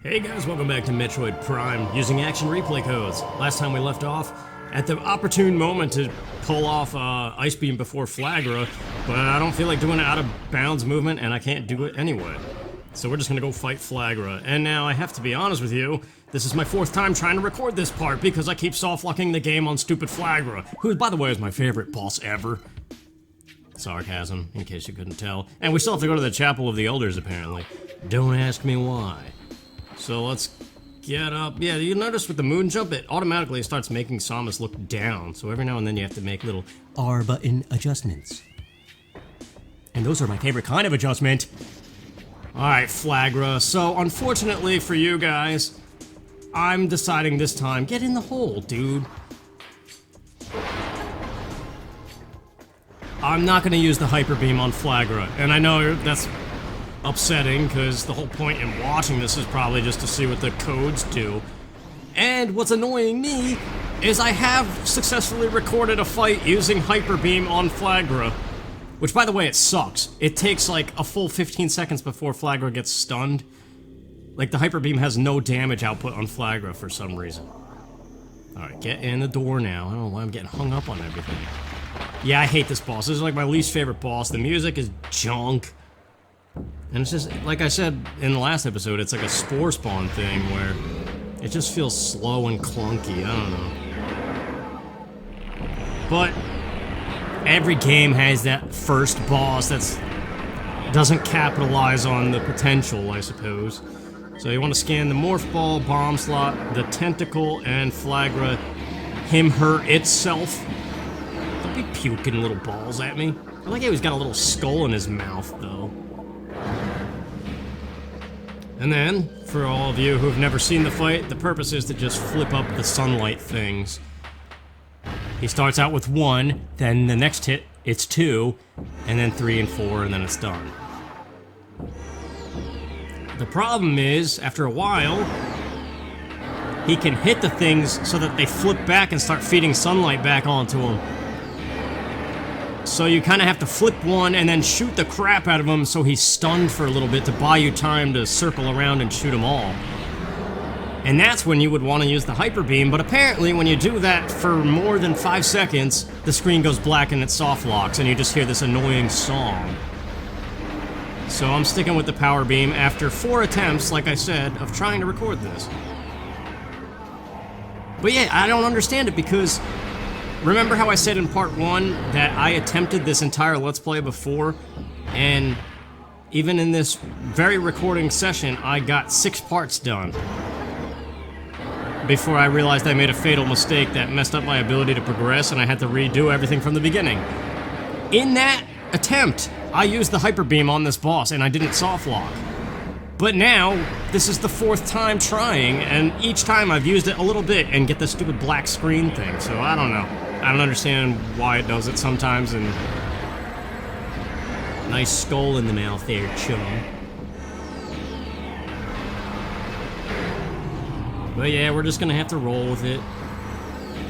Hey guys, welcome back to Metroid Prime, using action replay codes. Last time we left off at the opportune moment to pull off Ice Beam before Flaahgra, but I don't feel like doing an out of bounds movement and I can't do it anyway. So we're just gonna go fight Flaahgra. And now I have to be honest with you, this is my fourth time trying to record this part because I keep soft-locking the game on stupid Flaahgra, who by the way is my favorite boss ever. Sarcasm, in case you couldn't tell. And we still have to go to the Chapel of the Elders apparently. Don't ask me why. So let's get up. Yeah, you notice with the moon jump, it automatically starts making Samus look down. So every now and then you have to make little R button adjustments. And those are my favorite kind of adjustment. Alright, Flaggrah. So unfortunately for you guys, I'm deciding this time, get in the hole, dude. I'm not gonna use the Hyper Beam on Flaahgra. And I know that's upsetting, because the whole point in watching this is probably just to see what the codes do. And what's annoying me is I have successfully recorded a fight using Hyper Beam on Flaahgra. Which, by the way, it sucks. It takes like a full 15 seconds before Flaahgra gets stunned. Like, the Hyper Beam has no damage output on Flaahgra for some reason. Alright, get in the door now. I don't know why I'm getting hung up on everything. Yeah, I hate this boss. This is like my least favorite boss. The music is junk. And it's just, like I said in the last episode, it's like a spore spawn thing where it just feels slow and clunky, I don't know. But every game has that first boss that doesn't capitalize on the potential, I suppose. So you want to scan the Morph Ball, Bomb Slot, the Tentacle, and Flaahgra, him, her, itself. Don't be puking little balls at me. I like how he's got a little skull in his mouth, though. And then, for all of you who've never seen the fight, the purpose is to just flip up the sunlight things. He starts out with 1, then the next hit, it's 2, and then 3 and 4, and then it's done. The problem is, after a while, he can hit the things so that they flip back and start feeding sunlight back onto him. So you kind of have to flip one and then shoot the crap out of him so he's stunned for a little bit to buy you time to circle around and shoot them all. And that's when you would want to use the Hyper Beam, but apparently when you do that for more than 5 seconds, the screen goes black and it soft locks and you just hear this annoying song. So I'm sticking with the Power Beam after 4 attempts, like I said, of trying to record this. But yeah, I don't understand it because remember how I said in part 1 that I attempted this entire Let's Play before, and even in this very recording session, I got 6 parts done before I realized I made a fatal mistake that messed up my ability to progress and I had to redo everything from the beginning. In that attempt, I used the Hyper Beam on this boss and I didn't soft lock. But now, this is the 4th time trying, and each time I've used it a little bit and get the stupid black screen thing, so I don't know. I don't understand why it does it sometimes, and nice skull in the mouth there, chum. But yeah, we're just gonna have to roll with it.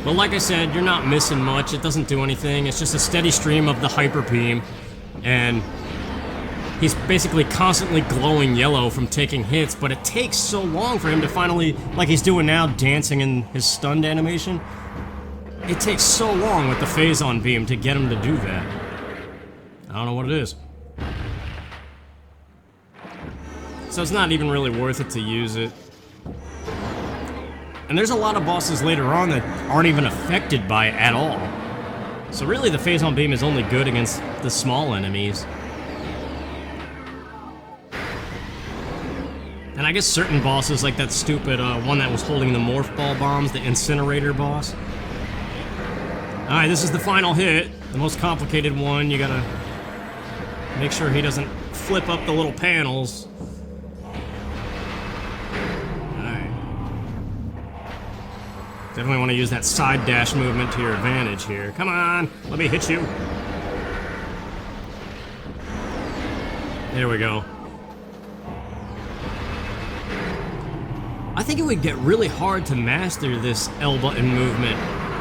But like I said, you're not missing much. It doesn't do anything. It's just a steady stream of the Hyper Beam, and he's basically constantly glowing yellow from taking hits, but it takes so long for him to finally, like he's doing now, dancing in his stunned animation. It takes so long with the Phazon Beam to get him to do that. I don't know what it is. So it's not even really worth it to use it. And there's a lot of bosses later on that aren't even affected by it at all. So really the Phazon Beam is only good against the small enemies. And I guess certain bosses, like that stupid one that was holding the Morph Ball bombs, the Incinerator boss. Alright, this is the final hit, the most complicated one. You gotta make sure he doesn't flip up the little panels. Alright. Definitely want to use that side dash movement to your advantage here. Come on, let me hit you. There we go. I think it would get really hard to master this L button movement.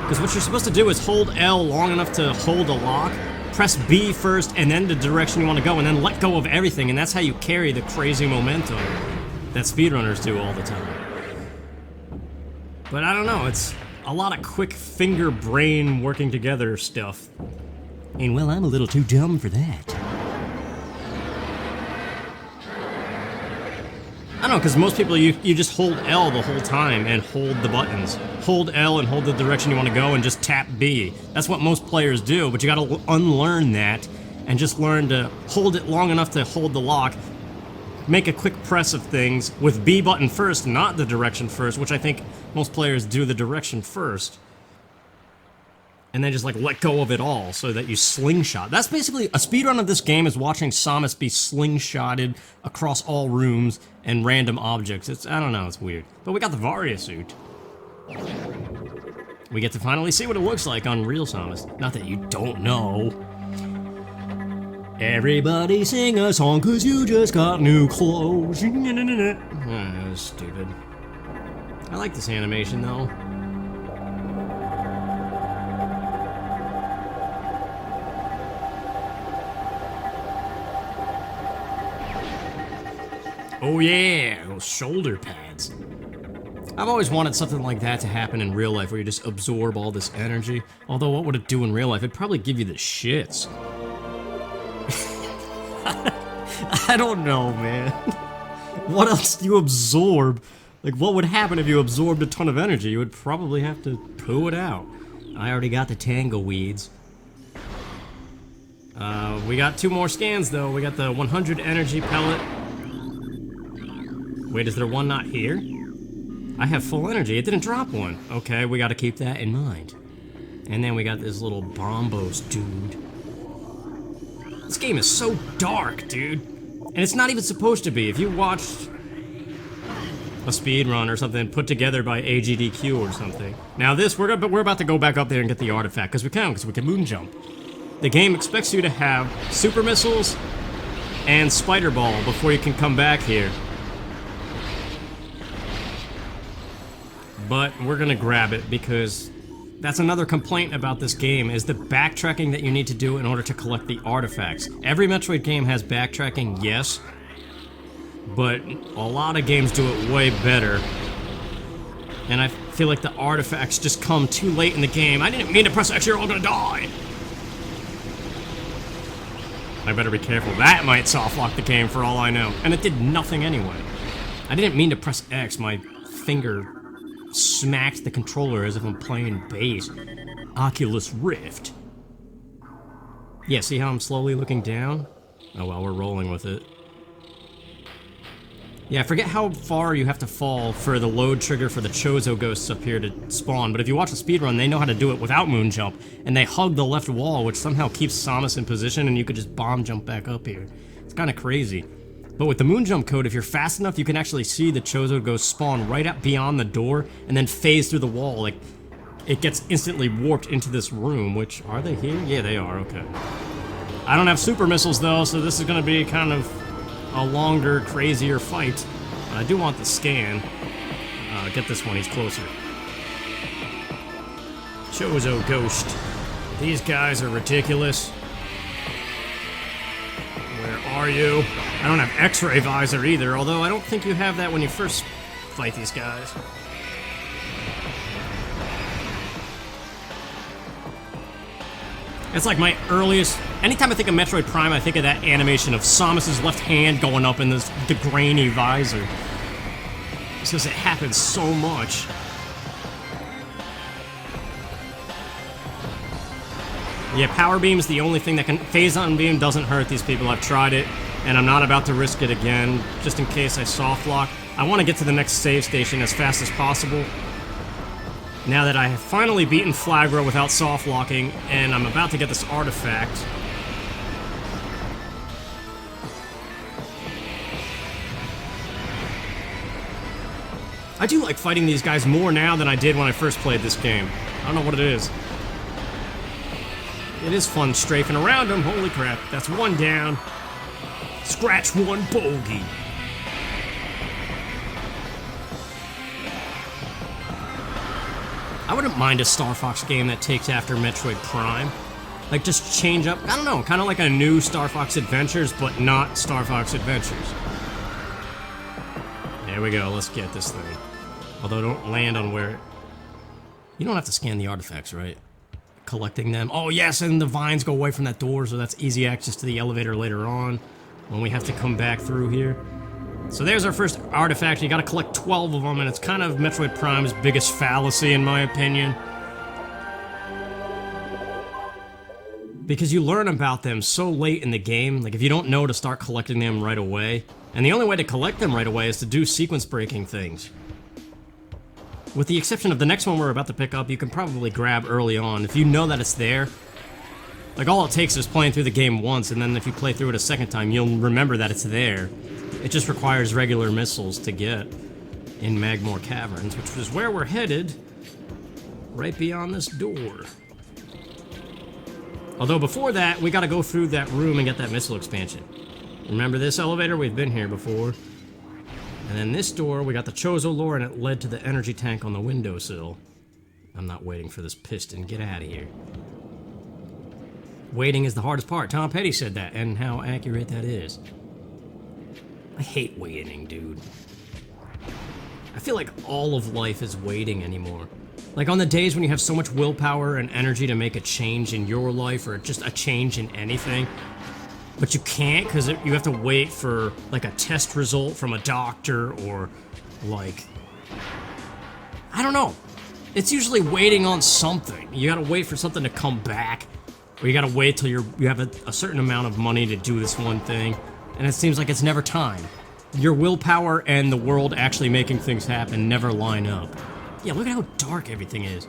Because what you're supposed to do is hold L long enough to hold a lock, press B first, and then the direction you want to go, and then let go of everything, and that's how you carry the crazy momentum that speedrunners do all the time. But I don't know, it's a lot of quick finger brain working together stuff. And well, I'm a little too dumb for that. I don't know, because most people, you just hold L the whole time and hold the buttons. Hold L and hold the direction you want to go and just tap B. That's what most players do, but you gotta unlearn that and just learn to hold it long enough to hold the lock. Make a quick press of things with B button first, not the direction first, which I think most players do the direction first. And then just like let go of it all so that you slingshot. That's basically a speedrun of this game is watching Samus be slingshotted across all rooms and random objects. I don't know, it's weird. But we got the Varia suit. We get to finally see what it looks like on real Samus. Not that you don't know. Everybody sing a song cause you just got new clothes. Oh, stupid. I like this animation though. Oh yeah, those shoulder pads. I've always wanted something like that to happen in real life where you just absorb all this energy. Although what would it do in real life? It'd probably give you the shits. I don't know, man. What else do you absorb? Like, what would happen if you absorbed a ton of energy? You would probably have to poo it out. I already got the tangle weeds. We got 2 more scans, though. We got the 100 energy pellet. Wait, is there one not here? I have full energy. It didn't drop one. Okay, we gotta keep that in mind. And then we got this little Bombos dude. This game is so dark, dude. And it's not even supposed to be. If you watched a speedrun or something put together by AGDQ or something. Now this, we're about to go back up there and get the artifact, because we can moon jump. The game expects you to have super missiles and spider ball before you can come back here. But we're gonna grab it because that's another complaint about this game, is the backtracking that you need to do in order to collect the artifacts. Every Metroid game has backtracking, yes, but a lot of games do it way better. And I feel like the artifacts just come too late in the game. I didn't mean to press X, you're all gonna die! I better be careful. That might softlock the game for all I know. And it did nothing anyway. I didn't mean to press X, my finger smacked the controller as if I'm playing bass. Oculus Rift. Yeah, see how I'm slowly looking down? Oh well, we're rolling with it. Yeah, I forget how far you have to fall for the load trigger for the Chozo ghosts up here to spawn, but if you watch a speedrun, they know how to do it without moon jump, and they hug the left wall, which somehow keeps Samus in position, and you could just bomb jump back up here. It's kinda crazy. But with the moon jump code, if you're fast enough, you can actually see the Chozo ghost spawn right up beyond the door, and then phase through the wall, like, it gets instantly warped into this room, which, are they here? Yeah, they are, okay. I don't have super missiles, though, so this is gonna be kind of a longer, crazier fight. I do want the scan. Get this one, he's closer. Chozo Ghost. These guys are ridiculous. Where are you? I don't have X-ray visor either, although I don't think you have that when you first fight these guys. It's like my earliest... Anytime I think of Metroid Prime, I think of that animation of Samus's left hand going up in the grainy visor. It's because it happens so much. Yeah, Power Beam's the only thing that can... Phase-on Beam doesn't hurt these people. I've tried it, and I'm not about to risk it again, just in case I soft lock. I want to get to the next save station as fast as possible. Now that I have finally beaten Flaahgra without soft locking, and I'm about to get this artifact. I do like fighting these guys more now than I did when I first played this game. I don't know what it is. It is fun strafing around them. Holy crap, that's one down. Scratch one bogey. I wouldn't mind a Star Fox game that takes after Metroid Prime. Like, just change up, I don't know, kind of like a new Star Fox Adventures, but not Star Fox Adventures. There There we go, let's get this thing. Although don't land on where... You don't have to scan the artifacts, right? Collecting them. Oh yes, and the vines go away from that door, so that's easy access to the elevator later on, when we have to come back through here. So there's our first artifact. You gotta collect 12 of them, and it's kind of Metroid Prime's biggest fallacy, in my opinion. Because you learn about them so late in the game, like if you don't know to start collecting them right away, and the only way to collect them right away is to do sequence-breaking things. With the exception of the next one we're about to pick up, you can probably grab early on. If you know that it's there, like all it takes is playing through the game once, and then if you play through it a second time, you'll remember that it's there. It just requires regular missiles to get in Magmoor Caverns, which is where we're headed, right beyond this door. Although before that, we gotta go through that room and get that missile expansion. Remember this elevator? We've been here before. And then this door, we got the Chozo lore, and it led to the energy tank on the windowsill. I'm not waiting for this piston. Get out of here. Waiting is the hardest part. Tom Petty said that, and how accurate that is. I hate waiting, dude. I feel like all of life is waiting anymore. Like on the days when you have so much willpower and energy to make a change in your life, or just a change in anything, but you can't because you have to wait for like a test result from a doctor, or like, I don't know. It's usually waiting on something. You gotta wait for something to come back, or you gotta wait till you have a certain amount of money to do this one thing, and it seems like it's never time. Your willpower and the world actually making things happen never line up. Yeah, look at how dark everything is.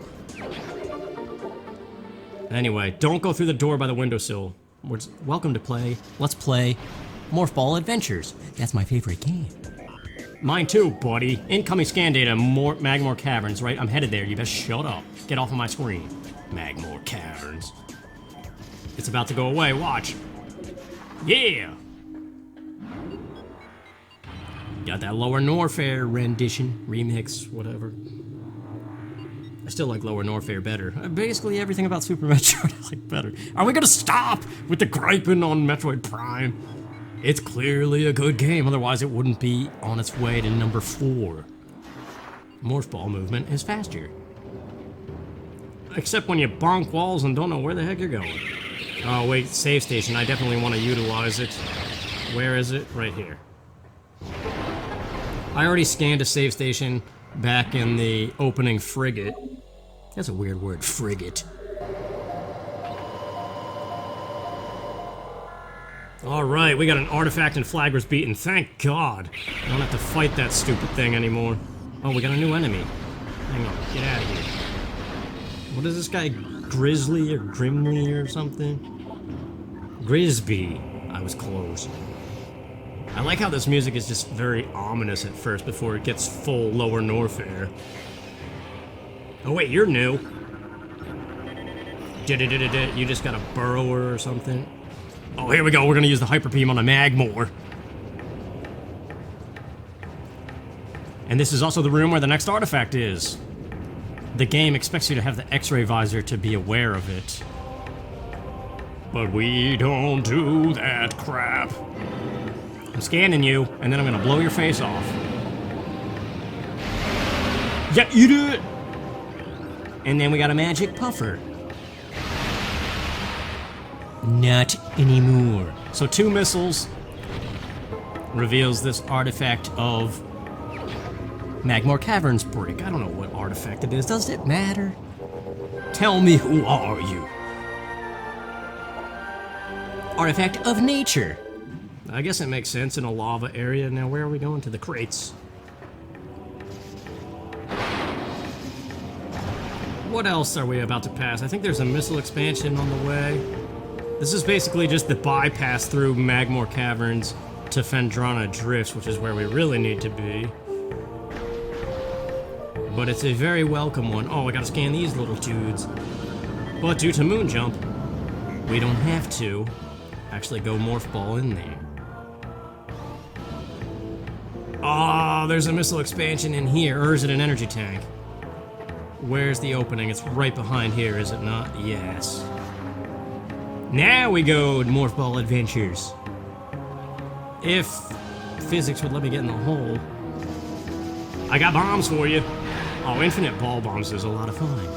Anyway, don't go through the door by the windowsill. Welcome to play. Let's play Morph Ball Adventures. That's my favorite game. Mine too, buddy. Incoming scan data, Magmoor Caverns, right? I'm headed there. You best shut up. Get off of my screen. Magmoor Caverns. It's about to go away. Watch. Yeah! Got that Lower Norfair rendition, remix, whatever. I still like Lower Norfair better. Basically everything about Super Metroid I like better. Are we gonna stop with the griping on Metroid Prime? It's clearly a good game, otherwise it wouldn't be on its way to number 4. Morph Ball movement is faster. Except when you bonk walls and don't know where the heck you're going. Oh wait, save station, I definitely want to utilize it. Where is it? Right here. I already scanned a save station back in the opening frigate. That's a weird word, frigate. Alright, we got an artifact and Flaggra's beaten, thank God. I don't have to fight that stupid thing anymore. Oh, we got a new enemy. Hang on, get out of here. What is this guy, Grizzly or Grimly or something? Grisby. I was close. I like how this music is just very ominous at first before it gets full Lower Norfair. Oh wait, you're new. You just got a burrower or something. Oh, here we go. We're gonna use the Hyper Beam on a Magmoor. And this is also the room where the next artifact is. The game expects you to have the X-ray visor to be aware of it. But we don't do that crap. I'm scanning you, and then I'm gonna blow your face off. Yeah, you do it! And then we got a magic puffer. Not anymore. So 2 missiles reveals this artifact of Magmoor Caverns brick. I don't know what artifact it is. Does it matter? Tell me, who are you? Artifact of nature. I guess it makes sense in a lava area. Now where are we going? To the crates. What else are we about to pass? I think there's a missile expansion on the way. This is basically just the bypass through Magmoor Caverns to Phendrana Drifts, which is where we really need to be. But it's a very welcome one. Oh, I gotta scan these little dudes. But due to Moon Jump, we don't have to actually go Morph Ball in there. Oh, there's a missile expansion in here, or is it an energy tank? Where's the opening? It's right behind here, is it not? Yes. Now we go to Morph Ball Adventures. If physics would let me get in the hole. I got bombs for you. Oh, infinite ball bombs is a lot of fun.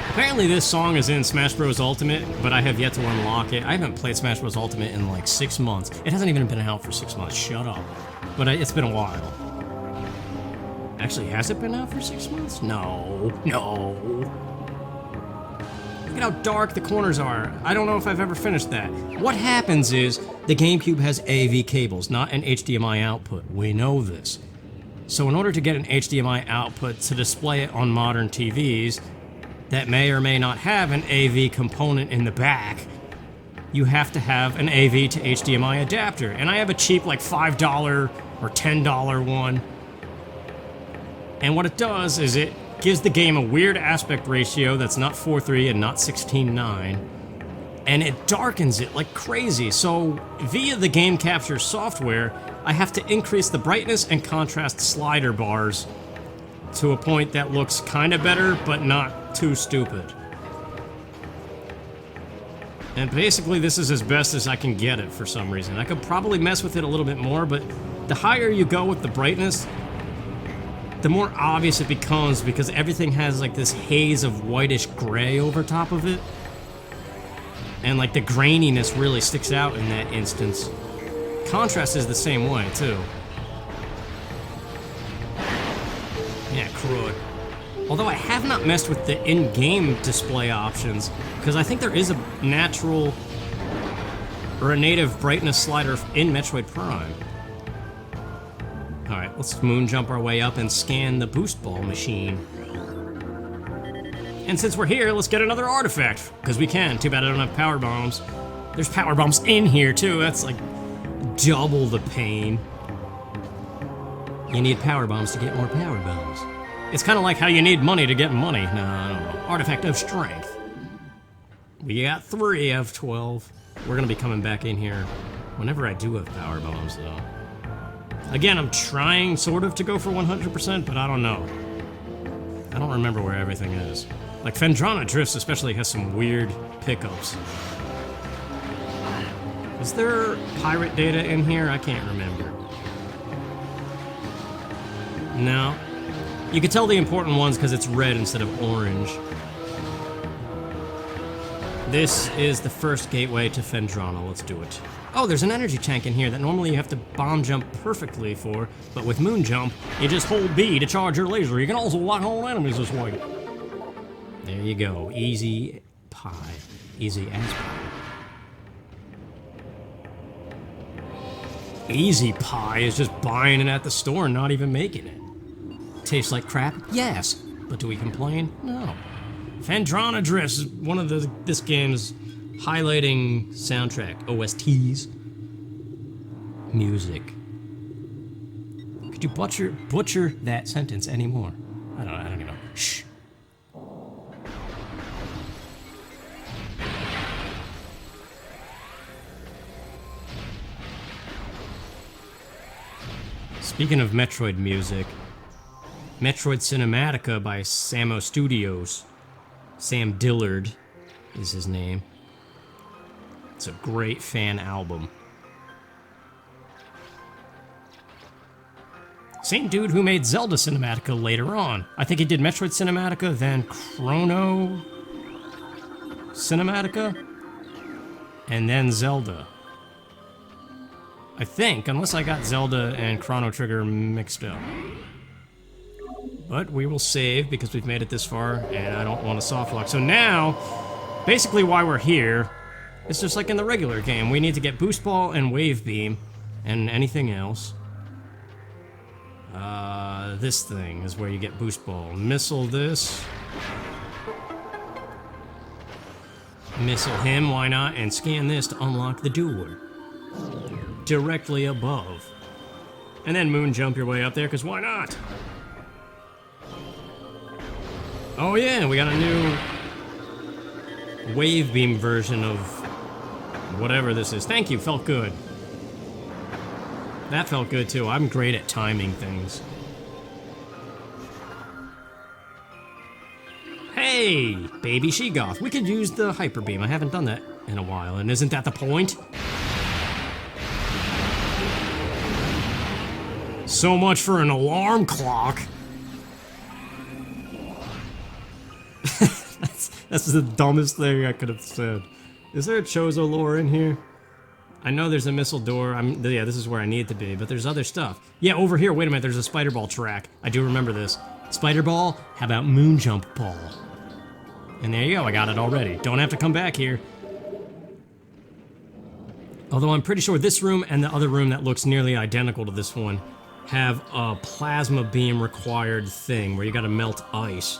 Apparently this song is in Smash Bros. Ultimate, but I have yet to unlock it. I haven't played Smash Bros. Ultimate in like 6 months. It hasn't even been out for 6 months. Shut up. But it's been a while. Actually, has it been out for 6 months? No. No. Look at how dark the corners are. I don't know if I've ever finished that. What happens is the GameCube has AV cables, not an HDMI output. We know this. So in order to get an HDMI output to display it on modern TVs that may or may not have an AV component in the back, you have to have an AV to HDMI adapter. And I have a cheap like $5 or $10 one. And what it does is it gives the game a weird aspect ratio that's not 4:3 and not 16:9. And it darkens it like crazy. So via the game capture software, I have to increase the brightness and contrast slider bars to a point that looks kind of better, but not too stupid. And basically this is as best as I can get it for some reason. I could probably mess with it a little bit more, but the higher you go with the brightness, the more obvious it becomes because everything has like this haze of whitish gray over top of it. And like the graininess really sticks out in that instance. Contrast is the same way too. Yeah, crud. Although I have not messed with the in-game display options, because I think there is a natural or a native brightness slider in Metroid Prime. Alright, let's moon jump our way up and scan the boost ball machine. And since we're here, let's get another artifact, because we can. Too bad I don't have power bombs. There's power bombs in here too, that's like double the pain. You need power bombs to get more power bombs. It's kind of like how you need money to get money. No, I don't know. Artifact of Strength. We got 3 of 12. We're gonna be coming back in here whenever I do have power bombs, though. Again, I'm trying sort of to go for 100%, but I don't know. I don't remember where everything is. Like Phendrana Drifts especially has some weird pickups. Is there pirate data in here? I can't remember. No. You can tell the important ones because it's red instead of orange. This is the first gateway to Phendrana. Let's do it. Oh, there's an energy tank in here that normally you have to bomb jump perfectly for, but with moon jump, you just hold B to charge your laser. You can also lock on enemies this way. There you go. Easy pie. Easy as pie. Easy pie is just buying it at the store and not even making it. Tastes like crap? Yes. But do we complain? No. Phendrana Drifts is one of this game's highlighting soundtrack, OSTs. Music. Could you butcher that sentence anymore? I don't even know. Shh. Speaking of Metroid music, Metroid Cinematica by Samo Studios. Sam Dillard is his name. It's a great fan album. Same dude who made Zelda Cinematica later on. I think he did Metroid Cinematica, then Chrono Cinematica, and then Zelda. I think, unless I got Zelda and Chrono Trigger mixed up. But we will save because we've made it this far and I don't want to softlock. So now, basically why we're here, it's just like in the regular game. We need to get Boost Ball and Wave Beam and anything else. This thing is where you get Boost Ball. Missile this. Missile him, why not? And scan this to unlock the door. Directly above. And then moon jump your way up there, because why not? Oh yeah, we got a new wave beam version of whatever this is. Thank you, felt good. That felt good too. I'm great at timing things. Hey, baby Sheegoth. We could use the hyper beam. I haven't done that in a while, and isn't that the point? So much for an alarm clock. That's the dumbest thing I could have said. Is there a Chozo lore in here? I know there's a missile door. Yeah, this is where I need to be, but there's other stuff. Yeah, over here, wait a minute, there's a spider ball track. I do remember this. Spider ball, how about moon jump ball? And there you go, I got it already. Don't have to come back here. Although I'm pretty sure this room and the other room that looks nearly identical to this one have a plasma beam required thing where you gotta melt ice.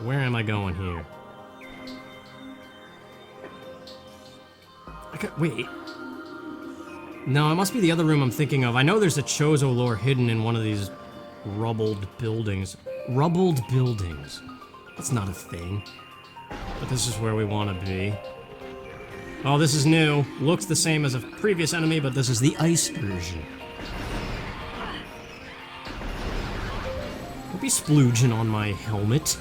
Where am I going here? Wait. No, it must be the other room I'm thinking of. I know there's a Chozo lore hidden in one of these rubbled buildings. Rubbled buildings. That's not a thing. But this is where we want to be. Oh, this is new. Looks the same as a previous enemy, but this is the ice version. Don't be splooging on my helmet.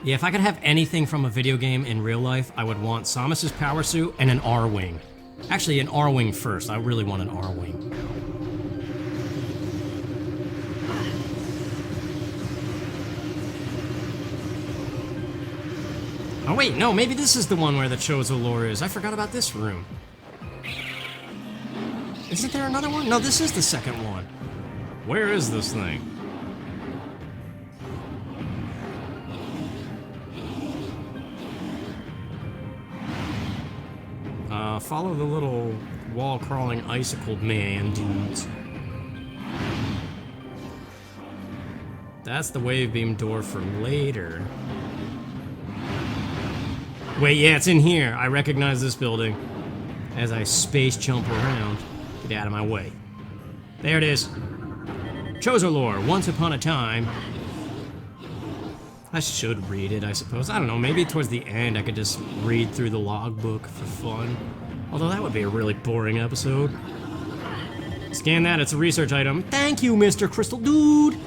Yeah, if I could have anything from a video game in real life, I would want Samus's power suit and an R-Wing. Actually, an R-Wing first. I really want an R-Wing. Oh wait, no, maybe this is the one where the Chozo lore is. I forgot about this room. Isn't there another one? No, this is the second one. Where is this thing? Follow the little wall-crawling icicle man dudes. That's the wave beam door for later. Wait, yeah, it's in here. I recognize this building. As I space jump around. Get out of my way. There it is. Chozo lore, once upon a time. I should read it, I suppose. I don't know, maybe towards the end I could just read through the logbook for fun. Although that would be a really boring episode. Scan that, it's a research item. Thank you, Mr. Crystal Dude!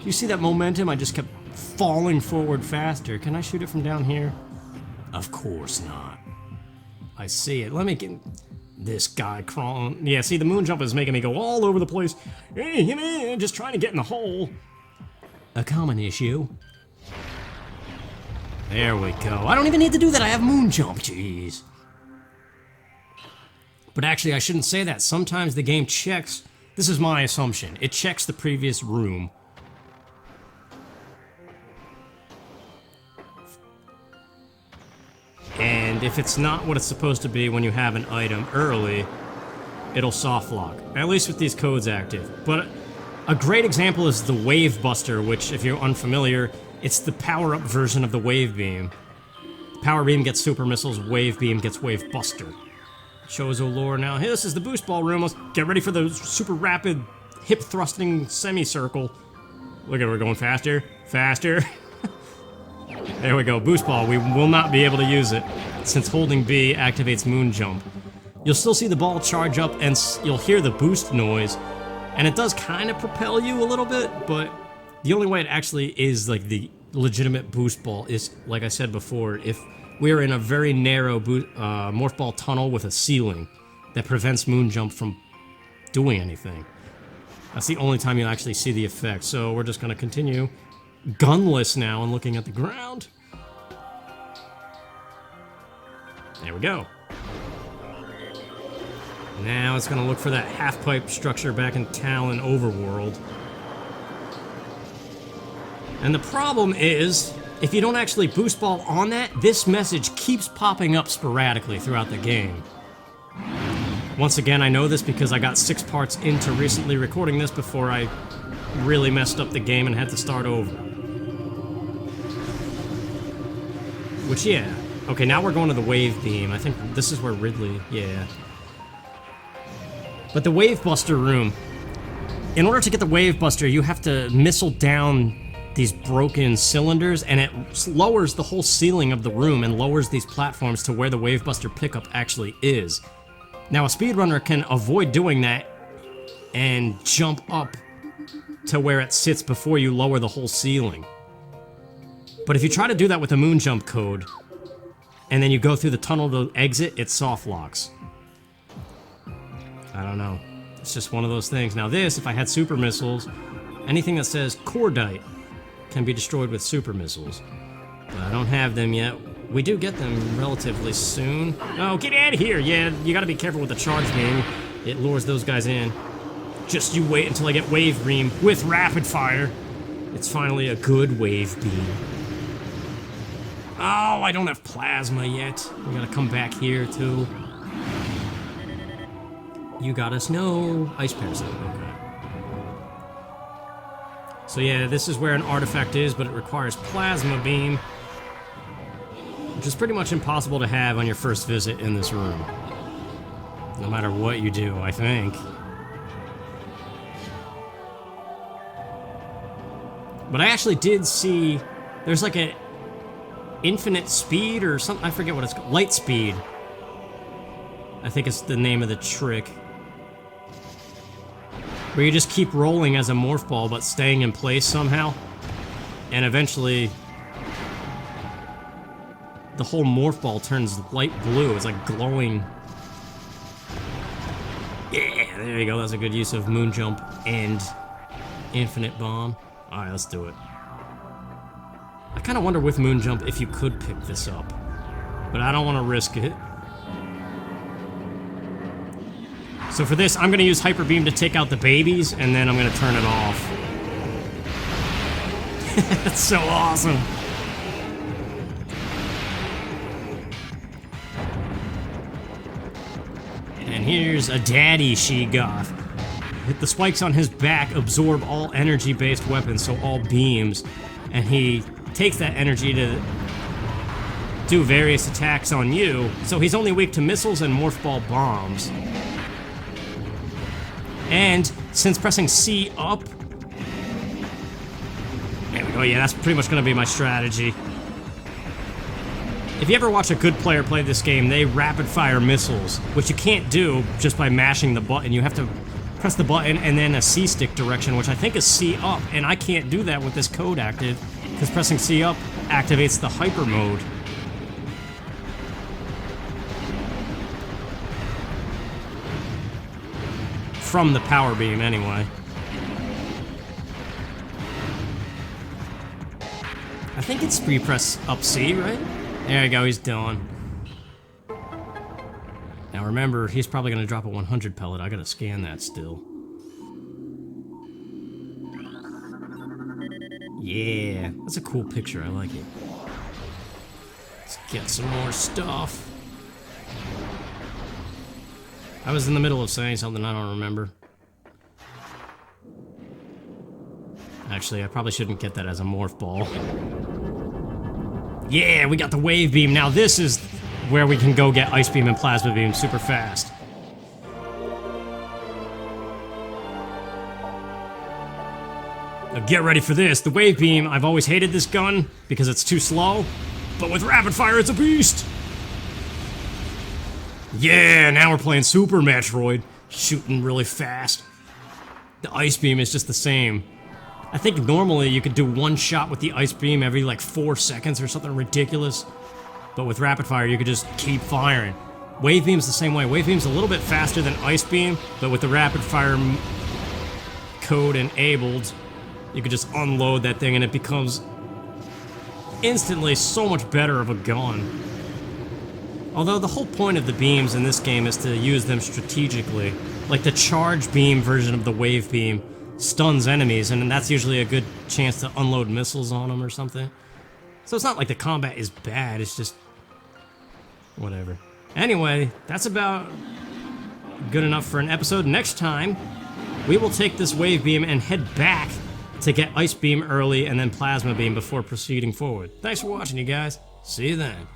You see that momentum? I just kept falling forward faster. Can I shoot it from down here? Of course not. I see it. Let me get this guy crawling. Yeah, see, the moon jump is making me go all over the place. Hey, just trying to get in the hole. A common issue. There we go. I don't even need to do that. I have moon jump. Jeez. But actually, I shouldn't say that. Sometimes the game checks. This is my assumption. It checks the previous room. And if it's not what it's supposed to be when you have an item early, it'll soft lock. At least with these codes active. But a great example is the Wave Buster, which, if you're unfamiliar, it's the power-up version of the Wave Beam. Power Beam gets Super Missiles, Wave Beam gets Wave Buster. Chozo lore now. Hey, this is the boost ball room. Let's get ready for the super rapid, hip-thrusting semicircle. Look at it, we're going faster, faster. There we go, boost ball. We will not be able to use it, since holding B activates moon jump. You'll still see the ball charge up, and you'll hear the boost noise. And it does kind of propel you a little bit, but the only way it actually is like the legitimate boost ball is, like I said before, if we're in a very narrow morph ball tunnel with a ceiling that prevents moon jump from doing anything. That's the only time you'll actually see the effect. So we're just going to continue gunless now and looking at the ground. There we go. Now it's going to look for that half-pipe structure back in Talon Overworld. And the problem is, if you don't actually boost ball on that, this message keeps popping up sporadically throughout the game. Once again, I know this because I got 6 parts into recently recording this before I really messed up the game and had to start over. Which, yeah. Okay, now we're going to the Wave Beam. I think this is where Ridley, yeah. But the Wave Buster room, in order to get the Wave Buster, you have to missile down these broken cylinders, and it lowers the whole ceiling of the room and lowers these platforms to where the Wave Buster pickup actually is. Now, a speedrunner can avoid doing that and jump up to where it sits before you lower the whole ceiling. But if you try to do that with the moon jump code, and then you go through the tunnel to exit, it soft locks. I don't know. It's just one of those things. Now this, if I had super missiles, anything that says cordite can be destroyed with super missiles. But I don't have them yet. We do get them relatively soon. Oh, get out of here! Yeah, you gotta be careful with the charge beam. It lures those guys in. Just you wait until I get wave beam with rapid fire. It's finally a good wave beam. Oh, I don't have plasma yet. We gotta come back here too. You got us. No ice parasite. Okay. So yeah, this is where an artifact is, but it requires plasma beam, which is pretty much impossible to have on your first visit in this room. No matter what you do, I think. But I actually did see there's like a infinite speed or something. I forget what it's called. Light speed. I think it's the name of the trick. Where you just keep rolling as a morph ball, but staying in place somehow. And eventually, the whole morph ball turns light blue. It's like glowing. Yeah, there you go. That's a good use of moon jump and infinite bomb. Alright, let's do it. I kind of wonder with moon jump if you could pick this up. But I don't want to risk it. So for this, I'm going to use Hyper Beam to take out the babies, and then I'm going to turn it off. That's so awesome. And here's a daddy she-goth. Hit the spikes on his back absorb all energy-based weapons, so all beams. And he takes that energy to do various attacks on you, so he's only weak to missiles and morph ball bombs. And since pressing C up... There we go, yeah, that's pretty much going to be my strategy. If you ever watch a good player play this game, they rapid-fire missiles, which you can't do just by mashing the button. You have to press the button and then a C-stick direction, which I think is C up, and I can't do that with this code active, because pressing C up activates the hyper mode. From the power beam, anyway. I think it's pre-press up C, right? There you go, he's done. Now remember, he's probably gonna drop a 100 pellet. I gotta scan that still. Yeah, that's a cool picture, I like it. Let's get some more stuff. I was in the middle of saying something I don't remember. Actually, I probably shouldn't get that as a morph ball. Yeah, we got the wave beam. Now this is where we can go get ice beam and plasma beam super fast. Now get ready for this. The wave beam, I've always hated this gun because it's too slow, but with rapid fire it's a beast. Yeah, now we're playing Super Metroid, shooting really fast. The ice beam is just the same. I think normally you could do one shot with the ice beam every like 4 seconds or something ridiculous. But with rapid fire, you could just keep firing. Wave beam's the same way. Wave beam's a little bit faster than ice beam, but with the rapid fire code enabled, you could just unload that thing and it becomes instantly so much better of a gun. Although the whole point of the beams in this game is to use them strategically. Like the charge beam version of the wave beam stuns enemies, and that's usually a good chance to unload missiles on them or something. So it's not like the combat is bad, it's just... whatever. Anyway, that's about good enough for an episode. Next time, we will take this wave beam and head back to get ice beam early and then plasma beam before proceeding forward. Thanks for watching, you guys. See you then.